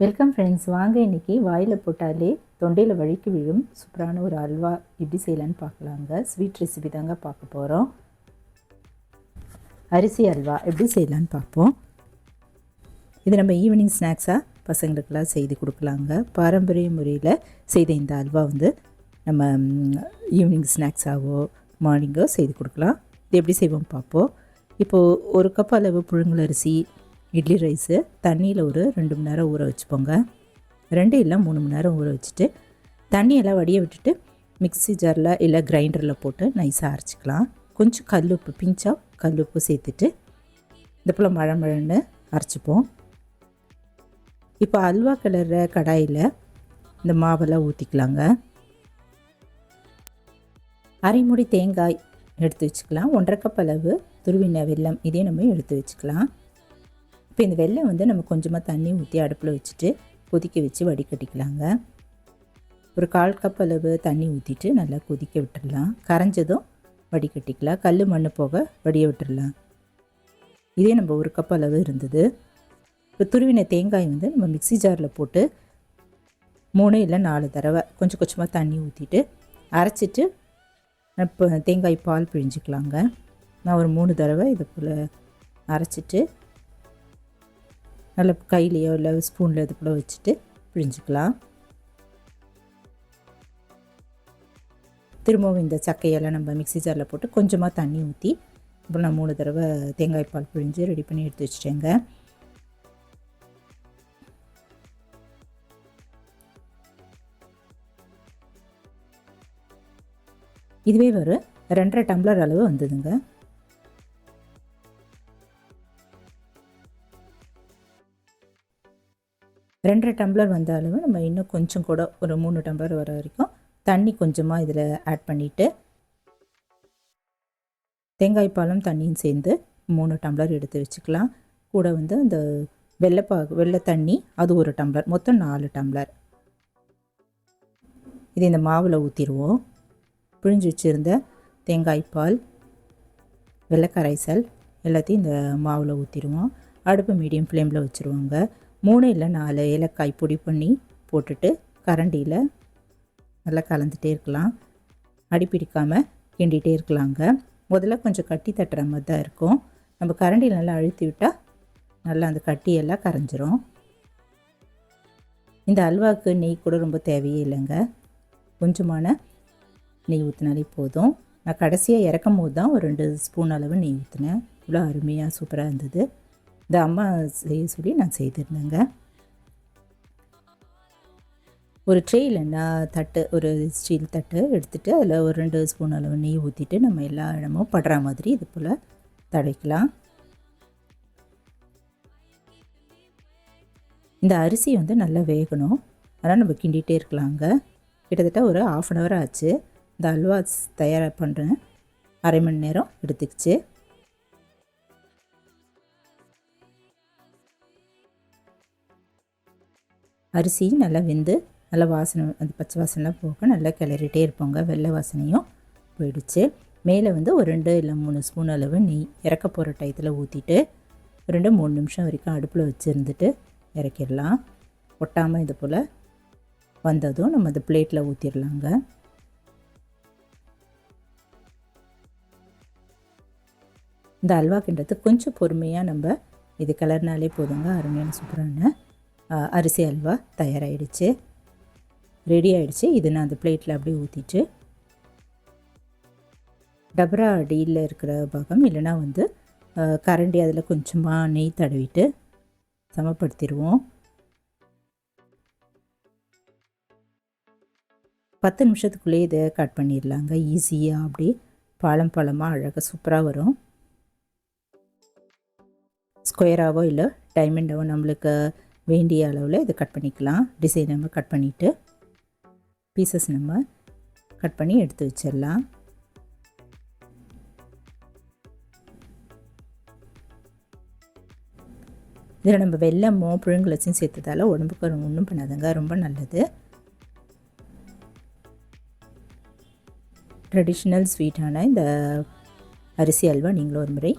Welcome friends. வாங்க இன்றைக்கி வாயில் போட்டாலே தொண்டையில் வழுக்கி விழும் சூப்பரான ஒரு அல்வா எப்படி செய்யலான்னு பார்க்கலாங்க. ஸ்வீட் ரெசிபி தாங்க பார்க்க போகிறோம். அரிசி அல்வா எப்படி செய்யலான்னு பார்ப்போம். இது நம்ம ஈவினிங் ஸ்நாக்ஸாக பசங்களுக்கெல்லாம் செய்து கொடுக்கலாங்க. பாரம்பரிய முறையில் செய்த இந்த அல்வா நம்ம ஈவினிங் ஸ்நாக்ஸாகவோ மார்னிங்கோ செய்து கொடுக்கலாம். இது எப்படி செய்வோம் பார்ப்போம். இப்போது ஒரு கப் அளவு புழுங்கல் இட்லி ரைஸு தண்ணியில் ஒரு 2 மணி நேரம் ஊற வச்சுப்போங்க. 2 இல்லை 3 மணி நேரம் ஊற வச்சுட்டு தண்ணியெல்லாம் வடிய விட்டுட்டு மிக்ஸி ஜாரில் இல்லை கிரைண்டரில் போட்டு நைஸாக அரைச்சிக்கலாம். கொஞ்சம் கல்லுப்பு பிஞ்சாக கல்லுப்பு சேர்த்துட்டு இந்த போல் மழன்னு அரைச்சிப்போம். இப்போ அல்வா கிளற கடாயில் இந்த மாவெல்லாம் ஊற்றிக்கலாங்க. அரை மூடி தேங்காய் எடுத்து வச்சுக்கலாம். 1.5 கப் அளவு துருவின வெல்லம் இதையும் நம்ம எடுத்து வச்சுக்கலாம். இப்போ இந்த வெல்லம் நம்ம கொஞ்சமாக தண்ணி ஊற்றி அடுப்பில் வச்சுட்டு கொதிக்க வச்சு வடிகட்டிக்கலாங்க. ஒரு 1/4 கப் அளவு தண்ணி ஊற்றிட்டு நல்லா கொதிக்க விட்டுடலாம். கரைஞ்சதும் வடிகட்டிக்கலாம். கல் மண் போக வடிய விட்டுடலாம். இதே நம்ம 1 கப் அளவு இருந்தது. இப்போ துருவின தேங்காய் நம்ம மிக்ஸி ஜாரில் போட்டு 3 இல்லை 4 தடவை கொஞ்சம் கொஞ்சமாக தண்ணி ஊற்றிட்டு அரைச்சிட்டு இப்போ தேங்காய் பால் பிழிஞ்சிக்கலாங்க. நான் ஒரு 3 தடவை இது போல் அரைச்சிட்டு நல்லா கையிலையோ இல்லை ஸ்பூனில் இது போல் வச்சுட்டு பிழிஞ்சிக்கலாம். திரும்பவும் இந்த சக்கையெல்லாம் நம்ம மிக்ஸி ஜாரில் போட்டு கொஞ்சமாக தண்ணி ஊற்றி இப்போ நான் 3 தடவை தேங்காய் பால் பிழிஞ்சு ரெடி பண்ணி எடுத்து வச்சுட்டேங்க. இதுவே ஒரு 2.5 டம்ளர் அளவு வந்ததுங்க. ரெண்டரை டம்ளர் வந்த அளவு நம்ம இன்னும் கொஞ்சம் கூட ஒரு 3 டம்ளர் வர வரைக்கும் தண்ணி கொஞ்சமாக இதில் ஆட் பண்ணிவிட்டு தேங்காய் பாலும் தண்ணியும் சேர்ந்து 3 டம்ளர் எடுத்து வச்சுக்கலாம். கூட அந்த வெள்ளை தண்ணி அது 1 டம்ளர், மொத்தம் 4 டம்ளர். இது இந்த மாவில் ஊற்றிடுவோம். பிழிஞ்சு வச்சுருந்த தேங்காய் பால், வெள்ளை கரைசல் எல்லாத்தையும் இந்த மாவில் ஊற்றிடுவோம். அடுப்பு மீடியம் ஃப்ளேமில் வச்சுருவாங்க. 3 இல்லை 4 ஏலக்காய் பொடி பண்ணி போட்டுட்டு கரண்டியில் நல்லா கலந்துகிட்டே இருக்கலாம். அடிப்பிடிக்காமல் கிண்டிகிட்டே இருக்கலாங்க. முதல்ல கொஞ்சம் கட்டி தட்டுற மாதிரி தான் இருக்கும். நம்ம கரண்டியில் நல்லா அழுத்தி விட்டால் நல்லா அந்த கட்டியெல்லாம் கரைஞ்சிரும். இந்த அல்வாவுக்கு நெய் கூட ரொம்ப தேவையே இல்லைங்க. கொஞ்சமான நெய் ஊற்றினாலே போதும். நான் கடைசியாக இறக்கும் போது தான் ஒரு 2 ஸ்பூன் அளவு நெய் ஊற்றினேன். இவ்வளோ அருமையாக சூப்பராக இருந்தது. இந்த அம்மா செய்ய சொல்லி நான் செய்திருந்தேங்க. ஒரு ட்ரேயில் ஒரு ஸ்டீல் தட்டு எடுத்துகிட்டு அதில் ஒரு 2 ஸ்பூன் அளவு நெய் ஊற்றிட்டு நம்ம எல்லா இடமும் படுற மாதிரி இது போல் தடைக்கலாம். இந்த அரிசி நல்லா வேகணும். அதனால் நம்ம கிண்டிகிட்டே இருக்கலாங்க. கிட்டத்தட்ட ஒரு 1/2 hour ஆச்சு. இந்த அல்வா தயார் பண்ணுறேன். அரை மணி நேரம் எடுத்துக்கிச்சு. அரிசி நல்லா வெந்து நல்லா வாசனை அந்த பச்சை வாசனைலாம் போக நல்லா கிளறிட்டே இருப்போங்க. வெள்ளை வாசனையும் போயிடுச்சு. மேலே ஒரு 2 இல்லை 3 ஸ்பூன் அளவு நெய் இறக்க போகிற டயத்தில் ஊற்றிட்டு 2-3 நிமிஷம் வரைக்கும் அடுப்பில் வச்சுருந்துட்டு இறக்கிடலாம். ஒட்டாமல் இது போல் வந்ததும் நம்ம அந்த பிளேட்டில் ஊற்றிடலாங்க. இந்த அல்வா கிண்டது கொஞ்சம் பொறுமையாக நம்ம இது கிளறினாலே போதுங்க. அருமையான சூப்பரான அரிசி அல்வா தயாராகிடுச்சு, ரெடி ஆகிடுச்சு. இது நான் அந்த பிளேட்டில் அப்படியே ஊற்றிட்டு டபரா அடியில் இருக்கிற பாகம் இல்லைனா கரண்டி அதில் கொஞ்சமாக நெய் தடவிட்டு சமப்படுத்திடுவோம். 10 நிமிஷத்துக்குள்ளேயே இதை கட் பண்ணிடலாங்க. ஈஸியாக அப்படி பழமாக அழகாக சூப்பராக வரும். ஸ்கொயராகவோ இல்லை டைமண்டாவோ நம்மளுக்கு வேண்டிய அளவில் இதை கட் பண்ணிக்கலாம். டிசைன் நம்ம கட் பண்ணிவிட்டு பீசஸ் நம்ம கட் பண்ணி எடுத்து வச்சிடலாம். இதில் நம்ம வெல்லமோ புழுங்கலரிசியும் சேர்த்ததால் உடம்புக்கு ஒன்றும் பண்ணாதுங்க, ரொம்ப நல்லது. ட்ரெடிஷ்னல் ஸ்வீட்டான இந்த அரிசி அல்வா நீங்களும் ஒரு முறை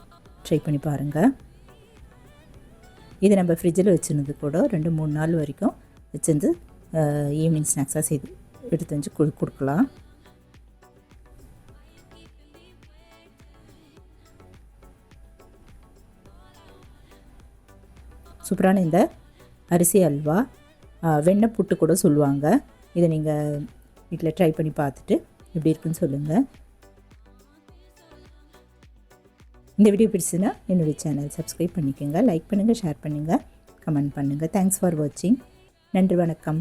ட்ரை பண்ணி பாருங்கள். இது நம்ம ஃப்ரிட்ஜில் வச்சுருந்து கூட 2-3 நாள் வரைக்கும் வச்சுருந்து ஈவினிங் ஸ்நாக்ஸாக செய்து எடுத்து வந்து கொடுக்கலாம். சூப்பரான இந்த அரிசி அல்வா, வெண்ணெய் புட்டு கூட சொல்லுவாங்க. இதை நீங்கள் வீட்டில் ட்ரை பண்ணி பார்த்துட்டு எப்படி இருக்குன்னு சொல்லுங்கள். இந்த வீடியோ பிடிச்சுன்னா என்னுடைய சேனல் சப்ஸ்கிரைப் பண்ணிக்கோங்க, லைக் பண்ணுங்கள், ஷேர் பண்ணுங்கள், கமெண்ட் பண்ணுங்கள். தேங்க்ஸ் ஃபார் வாட்சிங். நன்றி, வணக்கம்.